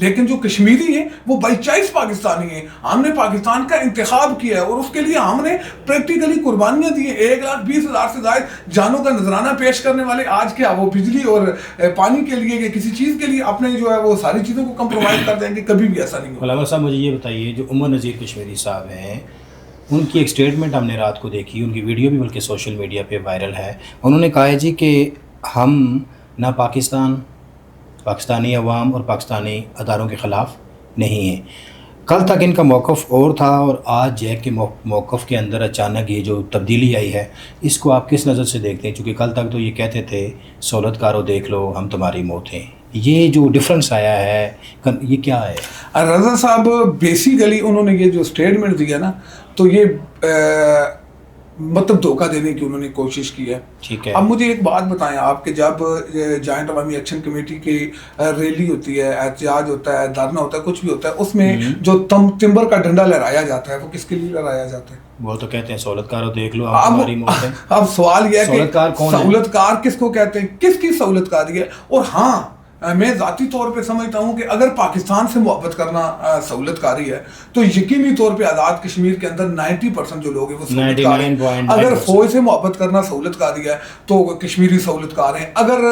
لیکن جو کشمیری ہیں وہ بائی چوائس پاکستانی ہیں. ہم نے پاکستان کا انتخاب کیا ہے اور اس کے لیے ہم نے پریکٹیکلی قربانیاں دی ہیں. 1,20,000 سے زائد جانوں کا نذرانہ پیش کرنے والے آج کیا وہ بجلی اور پانی کے لیے یا کسی چیز کے لیے اپنے جو ہے وہ ساری چیزوں کو کمپرومائز کر دیں گے؟ کبھی بھی ایسا نہیں ہوگا. علامہ صاحب مجھے یہ بتائیے، جو عمر نذیر کشمیری صاحب ہیں، ان کی ایک سٹیٹمنٹ ہم نے رات کو دیکھی، ان کی ویڈیو بھی بلکہ سوشل میڈیا پہ وائرل ہے. انہوں نے کہا ہے جی کہ ہم نہ پاکستانی عوام اور پاکستانی اداروں کے خلاف نہیں ہیں. کل تک ان کا موقف اور تھا، اور آج جیک کے موقف کے اندر اچانک یہ جو تبدیلی آئی ہے، اس کو آپ کس نظر سے دیکھتے ہیں؟ چونکہ کل تک تو یہ کہتے تھے سہولت کاروں دیکھ لو ہم تمہاری موت ہیں. یہ جو ڈفرنس آیا ہے یہ کیا ہے؟ رضا صاحب بیسیکلی انہوں نے یہ جو اسٹیٹمنٹ دیا نا، تو یہ مطلب دھوکہ دینے کی انہوں نے کوشش کی ہے. ٹھیک ہے. اب مجھے ایک بات بتائیں آپ، کہ جب جوائنٹ عوامی ایکشن کمیٹی کی ریلی ہوتی ہے، احتجاج ہوتا ہے، دھرنا ہوتا ہے، کچھ بھی ہوتا ہے، اس میں جو ٹمبر کا ڈنڈا لہرایا جاتا ہے وہ کس کے لیے لہرایا جاتا ہے؟ وہ تو کہتے ہیں سہولت کاروں دیکھ لو آپ ہماری موت ہے. اب سوال یہ ہے سہولت کار کون ہے؟ سہولت کار کس کو کہتے ہیں؟ کس کی سہولت کاری ہے؟ اور ہاں میں ذاتی طور پہ سمجھتا ہوں کہ اگر پاکستان سے محبت کرنا سہولت کاری ہے تو یقینی طور پہ آزاد کشمیر کے اندر 90% جو لوگ ہیں وہ سہولت کار ہیں. اگر فوج سے محبت کرنا سہولت کاری ہے تو کشمیری سہولت کار ہیں. اگر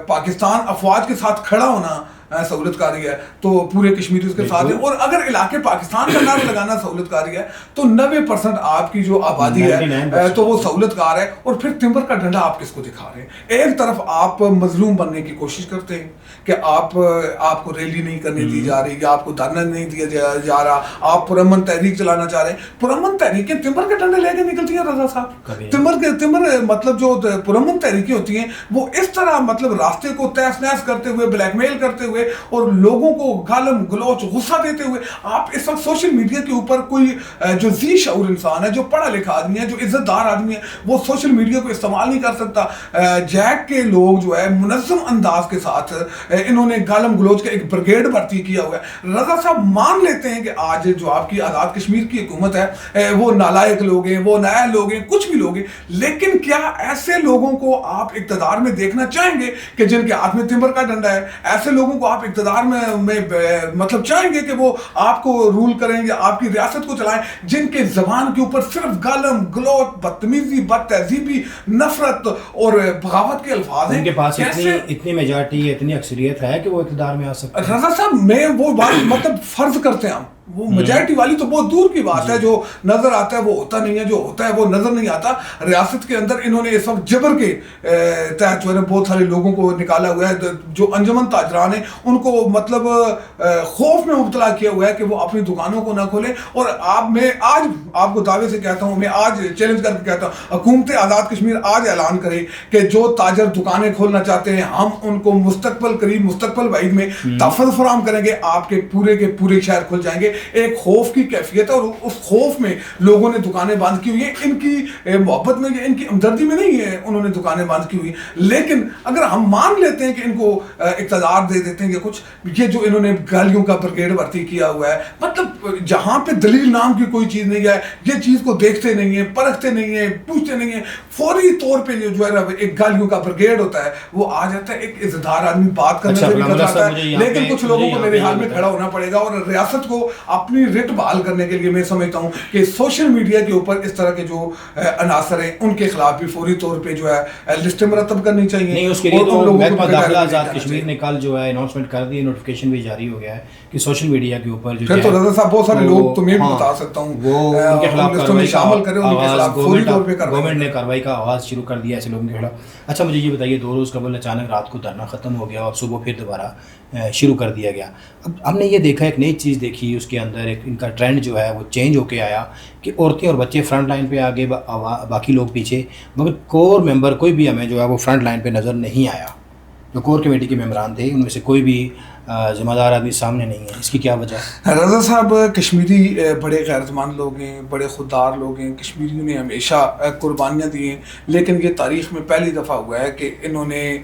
پاکستان افواج کے ساتھ کھڑا ہونا سہولت کاری ہے تو پورے کشمیری اس کے ساتھ ہیں. اور اگر علاقے پاکستان کا نعرہ لگانا سہولت کاری ہے تو 90% آپ کی جو آبادی ہے تو وہ سہولت کار ہے. اور پھر ٹمبر کا ڈنڈا آپ کس کو دکھا رہے ہیں؟ ایک طرف آپ مظلوم بننے کی کوشش کرتے ہیں کہ آپ کو ریلی نہیں کرنے دی جا رہی یا آپ کو دھرنا نہیں دیا جا رہا، آپ پرامن تحریک چلانا چاہ رہے ہیں. پرامن تحریکیں ٹمبر کے ڈنڈے لے کے نکلتی ہیں رضا صاحب. ٹمبر مطلب جو پرامن تحریکیں ہوتی ہیں وہ اس طرح مطلب راستے کو تہس نہس کرتے ہوئے، بلیک میل کرتے ہوئے اور لوگوں کو گالم گلوچ غصہ دیتے ہوئے، آپ اس وقت سوشل میڈیا کے اوپر کوئی جو ذی شعور انسان ہے، جو پڑھا لکھا آدمی ہے، جو عزت دار آدمی ہے، وہ سوشل میڈیا کو استعمال نہیں کر سکتا. جیک کے لوگ جو ہے منظم انداز کے ساتھ انہوں نے گالم گلوچ کا ایک بریگیڈ بھرتی کیا ہوا ہے. رضا صاحب مان لیتے ہیں کہ آج جو آپ کی آزاد کشمیر کی حکومت ہے وہ نالائق لوگ ہیں، وہ نائل لوگ ہیں، کچھ بھی لوگ ہیں، لیکن کیا ایسے لوگوں کو آپ اقتدار میں دیکھنا چاہیں گے کہ جن کے ہاتھ میں ٹمبر کا ڈنڈا ہے؟ ایسے لوگوں کو آپ اقتدار میں مطلب چاہیں گے کہ وہ آپ کو رول کریں یا آپ کی ریاست کو چلائیں، جن کے زبان کے اوپر صرف گالم گلوچ، بدتمیزی، بد تہذیبی، نفرت اور بغاوت کے الفاظ ہیں؟ ان کے پاس اتنی میجارٹی ہے، اتنی اکثریت ہے کہ وہ اقتدار میں آ سکتے ہیں. رضا صاحب میں وہ بات مطلب فرض کرتے ہیں ہم، وہ میجارٹی والی تو بہت دور کی بات ہے. جو نظر آتا ہے وہ ہوتا نہیں ہے، جو ہوتا ہے وہ نظر نہیں آتا. ریاست کے اندر انہوں نے اس وقت جبر کے تحت جو ہے بہت سارے لوگوں کو نکالا ہوا ہے. جو انجمن تاجران ہیں ان کو مطلب خوف میں مبتلا کیا ہوا ہے کہ وہ اپنی دکانوں کو نہ کھولیں. اور میں آج آپ کو دعوے سے کہتا ہوں، میں آج چیلنج کر کے کہتا ہوں، حکومت آزاد کشمیر آج اعلان کرے کہ جو تاجر دکانیں کھولنا چاہتے ہیں ہم ان کو مستقبل قریب، مستقبل بعید میں تحفظ فراہم کریں گے. آپ کے پورے شہر کھل جائیں گے. ایک خوف کی کیفیت ہے اور اس خوف میں لوگوں نے دکانیں بند کی ہوئی ہیں. ان کی محبت میں یا ان کی ہمدردی میں نہیں ہے انہوں نے دکانیں بند کی ہوئی. لیکن اگر ہم مان لیتے ہیں کہ ان کو اقتدار دے دیتے ہیں کہ کچھ، یہ جو انہوں نے گالیوں کا بریگیڈ بھرتی کیا ہوا ہے، مطلب جہاں پہ دلیل نام کی کوئی چیز نہیں ہے، یہ چیز کو دیکھتے نہیں ہیں، پرکھتے نہیں ہیں، پوچھتے نہیں ہیں، فوری طور پہ جو ہے نا ایک گالیوں کا بریگیڈ ہوتا ہے وہ آ جاتا ہے. ایک عزتدار آدمی بات کرنے سے بھی کتراتا ہے، لیکن کچھ لوگوں کو میرے حال میں کھڑا ہونا پڑے گا. اور ریاست کو اپنی رٹ بحال کرنے کے لیے میں سمجھتا ہوں کہ سوشل میڈیا کے اوپر اس طرح کے جو عناصر ہیں ان کے خلاف بھی فوری طور پہ جو ہے لسٹیں مرتب کرنی چاہیے. نہیں، اس کے لیے تو محکمہ داخلہ آزاد کشمیر نے کل جو ہے اناؤنسمنٹ کر دی، نوٹیفیکیشن بھی جاری ہو گیا ہے کہ سوشل میڈیا کے اوپر جو ہے تو رضا صاحب بہت سارے لوگ تو میں بھی بتا سکتا ہوں وہ ان کے خلاف کارروائی شامل کریں، ان کے خلاف فوری طور پہ گورنمنٹ نے کارروائی کا آغاز شروع کر دیا ایسے لوگوں کے خلاف. اچھا مجھے یہ بتائیے، 2 روز قبل اچانک رات کو دھرنا ختم ہو گیا اور صبح پھر دوبارہ شروع کر دیا گیا. اب ہم نے یہ دیکھا ایک نئی چیز دیکھی، اس کے اندر ایک ان کا ٹرینڈ جو ہے وہ چینج ہو کے آیا کہ عورتیں اور بچے فرنٹ لائن پہ آگے، باقی لوگ پیچھے، مگر کور ممبر کوئی بھی ہمیں جو ہے وہ فرنٹ لائن پہ نظر نہیں آیا. جو کور کمیٹی کے ممبران تھے ان میں سے کوئی بھی ذمہ دار آدمی سامنے نہیں ہے. اس کی کیا وجہ ہے؟ رضا صاحب کشمیری بڑے غیرت مند لوگ ہیں، بڑے خوددار لوگ ہیں. کشمیریوں نے ہمیشہ قربانیاں دی ہیں، لیکن یہ تاریخ میں پہلی دفعہ ہوا ہے کہ انہوں نے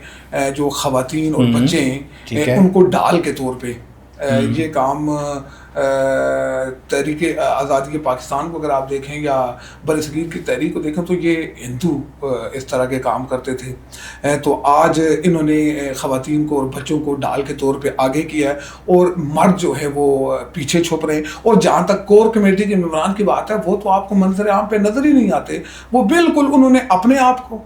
جو خواتین اور بچے ہیں ان کو ڈال کے طور پہ یہ کام تحریک آزادی پاکستان کو اگر آپ دیکھیں یا برصغیر کی تحریک کو دیکھیں تو یہ ہندو اس طرح کے کام کرتے تھے. تو آج انہوں نے خواتین کو اور بچوں کو ڈال کے طور پہ آگے کیا ہے اور مرد جو ہے وہ پیچھے چھپ رہے ہیں. اور جہاں تک کور کمیٹی کے ممبران کی بات ہے وہ تو آپ کو منظر عام پہ نظر ہی نہیں آتے. وہ بالکل انہوں نے اپنے آپ کو,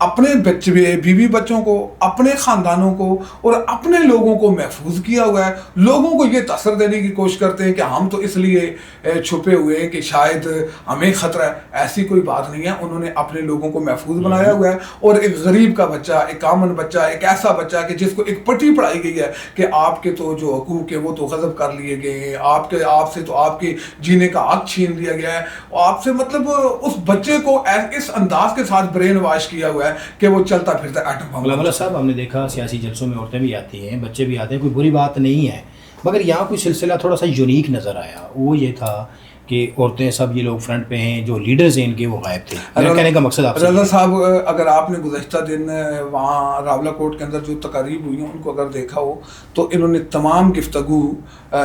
اپنے بچے بیوی بچوں کو, اپنے خاندانوں کو اور اپنے لوگوں کو محفوظ کیا ہوا ہے. لوگوں کو یہ تاثر دینے کی کوشش کرتے ہیں کہ ہم تو اس لیے چھپے ہوئے ہیں کہ شاید ہمیں خطرہ ہے. ایسی کوئی بات نہیں ہے. انہوں نے اپنے لوگوں کو محفوظ بنایا ہوا ہے اور ایک غریب کا بچہ, ایک کامن بچہ, ایک ایسا بچہ کہ جس کو ایک پٹی پڑھائی گئی ہے کہ آپ کے تو جو حقوق ہیں وہ تو غصب کر لیے گئے ہیں, آپ سے تو آپ کے جینے کا حق چھین لیا گیا ہے. آپ سے مطلب اس بچے کو اس انداز کے ساتھ برین واش کیا ہوا ہے کہ وہ چلتا پھرتا ایٹم بم. مولانا صاحب, ہم نے دیکھا سیاسی جلسوں میں عورتیں بھی آتی ہیں, بچے بھی آتے ہیں, کوئی بری بات نہیں ہے, مگر یہاں کوئی سلسلہ تھوڑا سا یونیک نظر آیا. وہ یہ تھا کہ عورتیں سب یہ لوگ فرنٹ پہ ہیں, جو لیڈرز ہیں ان کے وہ غائب تھے. میرا کہنے کا مقصد آپ سے رضا صاحب, اگر آپ نے گزشتہ دن وہاں راولہ کوٹ کے اندر جو تقاریب ہوئی ہیں ان کو اگر دیکھا ہو تو انہوں نے تمام گفتگو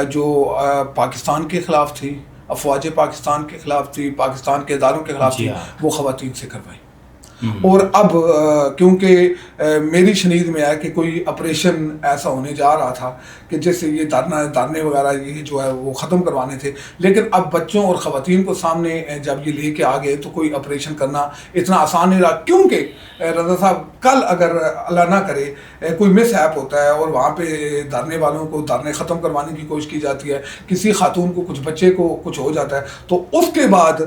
جو پاکستان کے خلاف تھی, افواج پاکستان کے خلاف تھی, پاکستان کے اداروں کے خلاف تھی, وہ خواتین سے کروائی. اور اب کیونکہ میری شنید میں ہے کہ کوئی آپریشن ایسا ہونے جا رہا تھا کہ جیسے یہ دھرنے وغیرہ یہ جو ہے وہ ختم کروانے تھے, لیکن اب بچوں اور خواتین کو سامنے جب یہ لے کے آ گئے تو کوئی آپریشن کرنا اتنا آسان نہیں رہا. کیونکہ رضا صاحب, کل اگر اللہ نہ کرے کوئی مس ہیپ ہوتا ہے اور وہاں پہ دھرنے والوں کو دھرنے ختم کروانے کی کوشش کی جاتی ہے, کسی خاتون کو, کچھ بچے کو کچھ ہو جاتا ہے, تو اس کے بعد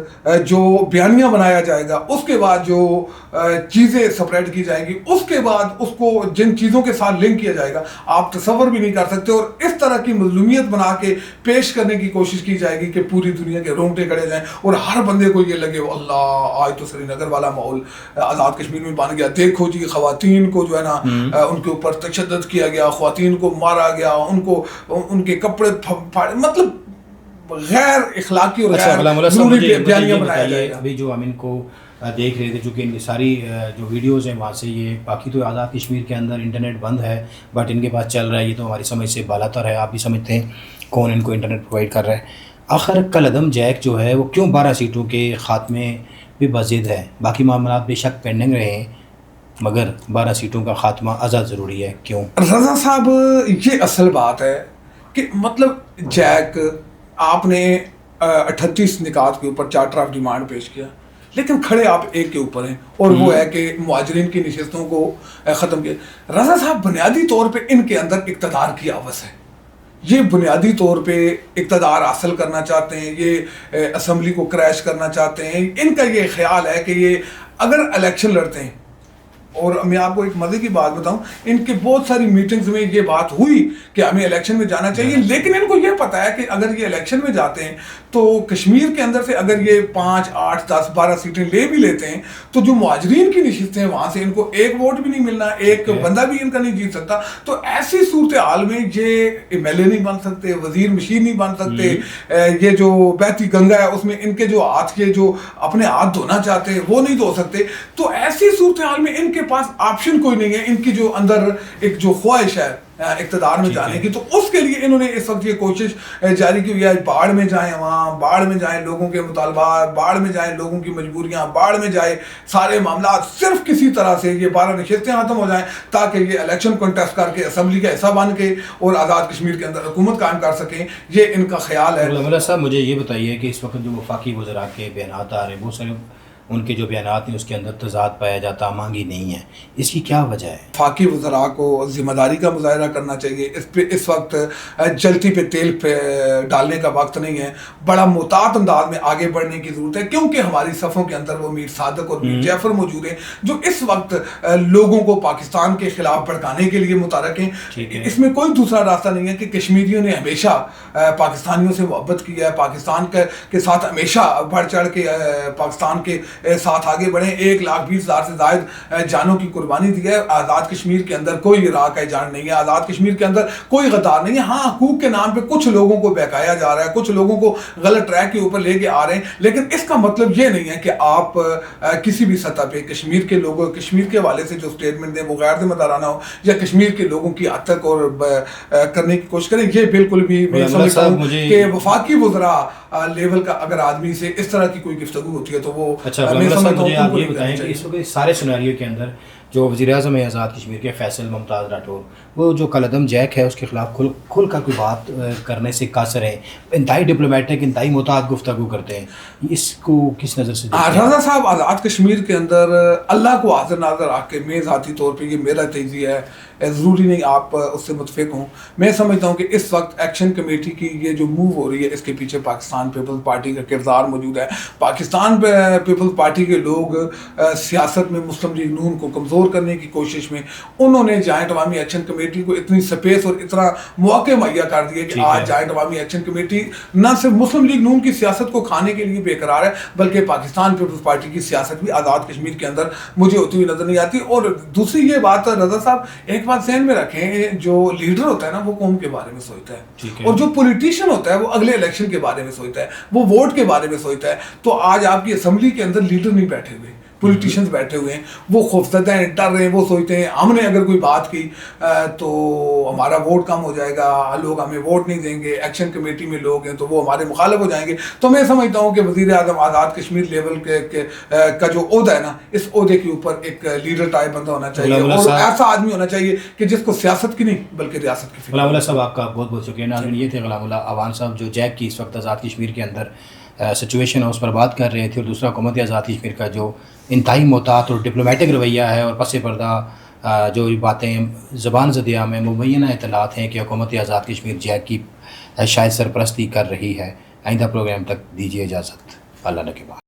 جو بیانیہ بنایا جائے گا, اس کے بعد جو چیزیں سپریٹ کی جائیں گی, اس کے بعد اس کو جن چیزوں کے ساتھ لنک کیا جائے گا, آپ تصور بھی نہیں کر سکتے. اور اس طرح کی مظلومیت بنا کے پیش کرنے کی کوشش کی جائے گی کہ پوری دنیا کے رونگٹے کھڑے جائیں اور ہر بندے کو یہ لگے اللہ آج تو سری نگر والا ماحول آزاد کشمیر میں بن گیا. دیکھو جی, خواتین کو جو ہے نا ان کے اوپر تشدد کیا گیا, خواتین کو مارا گیا, ان کو ان کے کپڑے مطلب غیر اخلاقی اور غیر بیانیہ بنایا جائے گا. ابھی جو ہم ان کو دیکھ رہے تھے, چونکہ ان کی ساری جو ویڈیوز ہیں وہاں سے, یہ باقی تو آزاد کشمیر کے اندر انٹرنیٹ بند ہے بٹ ان کے پاس چل رہا ہے. یہ تو ہماری سمجھ سے بالا تر ہے, آپ بھی سمجھتے ہیں کون ان کو انٹرنیٹ پرووائڈ کر رہا ہے. آخر کالعدم جیک جو ہے وہ کیوں 12 سیٹوں کے خاتمے پہ بضد ہے؟ باقی معاملات بے شک پینڈنگ رہے ہیں مگر 12 سیٹوں کا خاتمہ ازاد ضروری ہے. کیوں؟ رضا صاحب, یہ اصل بات ہے کہ مطلب جیک آپ نے 38 نکات کے اوپر چارٹر آف ڈیمانڈ پیش کیا, لیکن کھڑے آپ ایک کے اوپر ہیں اور وہ ہے کہ مہاجرین کی نشستوں کو ختم کیا. رضا صاحب, بنیادی طور پہ ان کے اندر اقتدار کی آوس ہے. یہ بنیادی طور پہ اقتدار حاصل کرنا چاہتے ہیں, یہ اسمبلی کو کریش کرنا چاہتے ہیں. ان کا یہ خیال ہے کہ یہ اگر الیکشن لڑتے ہیں, اور میں آپ کو ایک مزے کی بات بتاؤں, ان کے بہت ساری میٹنگز میں یہ بات ہوئی کہ ہمیں الیکشن میں جانا چاہیے, لیکن ان کو یہ پتا ہے کہ اگر یہ الیکشن میں جاتے ہیں تو کشمیر کے اندر سے اگر یہ 5, 8, 10, 12 سیٹیں لے بھی لیتے ہیں تو جو مہاجرین کی نشستیں ہیں وہاں سے ان کو ایک ووٹ بھی نہیں ملنا, ایک بندہ بھی ان کا نہیں جیت سکتا. تو ایسی صورتحال میں یہ ایم ایل اے نہیں بن سکتے, وزیر مشیر نہیں بن سکتے, یہ جو بہتی گنگا ہے اس میں ان کے جو ہاتھ کے جو اپنے ہاتھ دھونا چاہتے ہیں وہ نہیں دھو سکتے. تو ایسی صورتحال میں ان کے پاس آپشن کوئی نہیں ہے. ان کی جو اندر ایک جو خواہش ہے اقتدار میں جانے کی, تو اس کے لیے انہوں نے اس وقت یہ کوشش جاری کی ہوئی ہے. باڑ میں جائیں, وہاں باڑ میں جائیں, لوگوں کے مطالبات باڑ میں جائیں, لوگوں کی مجبوریاں باڑ میں جائیں, سارے معاملات صرف کسی طرح سے یہ 12 نشستیں ختم ہو جائیں تاکہ یہ الیکشن کنٹیسٹ کر کے اسمبلی کا حصہ بن کے اور آزاد کشمیر کے اندر حکومت قائم کر سکیں. یہ ان کا خیال ہے. مولانا صاحب, مجھے یہ بتائیے کہ اس وقت جو وفاقی وزراء کے بیانات آ رہے ہیں, بہت سارے ان کے جو بیانات ہیں اس کے اندر تضاد پایا جاتا, مانگی نہیں ہے, اس کی کیا وجہ ہے؟ وفاقی وزراء کو ذمہ داری کا مظاہرہ کرنا چاہیے. اس وقت جلتی پہ تیل پہ ڈالنے کا وقت نہیں ہے. بڑا محتاط انداز میں آگے بڑھنے کی ضرورت ہے, کیونکہ ہماری صفوں کے اندر وہ میر صادق اور میر جعفر موجود ہیں جو اس وقت لوگوں کو پاکستان کے خلاف بھڑکانے کے لیے متحرک ہیں. اس میں کوئی دوسرا راستہ نہیں ہے کہ کشمیریوں نے ہمیشہ پاکستانیوں سے محبت کی ہے, پاکستان کے ساتھ ہمیشہ بڑھ چڑھ کے پاکستان کے ساتھ آگے بڑھیں. 1,20,000 سے زائد جانوں کی قربانی دی ہے. آزاد کشمیر کے اندر کوئی عراق ہے جان نہیں ہے, آزاد کشمیر کے اندر کوئی غدار نہیں ہے. ہاں حقوق کے نام پہ کچھ لوگوں کو بہکایا جا رہا ہے, کچھ لوگوں کو غلط ٹریک کے اوپر لے کے آ رہے ہیں, لیکن اس کا مطلب یہ نہیں ہے کہ آپ کسی بھی سطح پہ کشمیر کے لوگوں, کشمیر کے حوالے سے جو اسٹیٹمنٹ دیں وہ غیر ذمہ دارانہ ہو یا کشمیر کے لوگوں کی حد تک اور کرنے کی کوشش کریں. یہ بالکل بھی میں سمجھتا ہوں کہ وفاقی وزراء لیول کا اگر آدمی سے اس طرح کی کوئی گفتگو ہوتی ہے تو وہ میں سمجھتا ہوں. آپ یہ بتائیں کہ اس وقت سارے سیناریو کے اندر جو وزیر اعظم ہے آزاد کشمیر کے فیصل ممتاز راٹھور, وہ جو کالعدم جیک ہے اس کے خلاف کھل کر کوئی بات کرنے سے قاصر ہیں, انتہائی ڈپلومیٹک, انتہائی محتاط گفتگو کرتے ہیں. اس کو کس نظر سے دیکھتے ہیں؟ رضا صاحب آزاد کشمیر کے اندر اللہ کو حاضر ناظر رکھ کے میں ذاتی طور پہ, یہ میرا تجزیہ ہے, ضروری نہیں آپ اس سے متفق ہوں, میں سمجھتا ہوں کہ اس وقت ایکشن کمیٹی کی یہ جو موو ہو رہی ہے اس کے پیچھے پاکستان پیپلز پارٹی کا کردار موجود ہے. پاکستان پیپلز پارٹی کے لوگ سیاست میں مسلم لیگ نون کو کمزور کرنے کی کوشش میں انہوں نے جوائنٹ عوامی ایکشن کمیٹی کو اتنی سپیس اور اتنا مواقع مہیا کر دیے کہ آج جوائنٹ عوامی ایکشن کمیٹی نہ صرف مسلم لیگ نون کی سیاست کو کھانے کے لیے بے قرار ہے, بلکہ پاکستان پیپلز پارٹی کی سیاست بھی آزاد کشمیر کے اندر مجھے ہوتی ہوئی نظر نہیں آتی. اور دوسری یہ بات رضا صاحب ایک بات ذہن میں رکھیں, جو لیڈر ہوتا ہے نا وہ قوم کے بارے میں سوچتا ہے, اور جو پولیٹیشین ہوتا ہے وہ اگلے الیکشن کے بارے میں سوچتا ہے, وہ ووٹ کے بارے میں سوچتا ہے. تو آج آپ کی اسمبلی کے اندر لیڈر نہیں بیٹھے ہوئے, پولیٹیشینز بیٹھے ہوئے ہیں, وہ خوفزدہ ہیں, ڈر رہے ہیں, وہ سوچتے ہیں ہم نے اگر کوئی بات کی تو ہمارا ووٹ کم ہو جائے گا, لوگ ہمیں ووٹ نہیں دیں گے, ایکشن کمیٹی میں لوگ ہیں تو وہ ہمارے مخالف ہو جائیں گے. تو میں سمجھتا ہوں کہ وزیر اعظم آزاد کشمیر لیول کا جو عہدہ ہے نا, اس عہدے کے اوپر ایک لیڈر ٹائپ بندہ ہونا چاہیے, اور ایسا آدمی ہونا چاہیے کہ جس کو سیاست کی نہیں بلکہ ریاست کی فکر. غلام اللہ صاحب آپ کا بہت بہت شکریہ. ناظرین یہ تھے غلام اللہ عوان صاحب جو جیک کی اس وقت آزاد کشمیر کے اندر سچویشن ہے اس پر بات کر رہے تھے, اور دوسرا حکومت آزاد کشمیر کا جو انتہائی محتاط اور ڈپلومیٹک رویہ ہے اور پس پردہ جو باتیں زبان زدیہ میں مبینہ اطلاعات ہیں کہ حکومت آزاد کشمیر جیک کی شاید سرپرستی کر رہی ہے. آئندہ پروگرام تک دیجیے اجازت. اللہ نے کے بعد.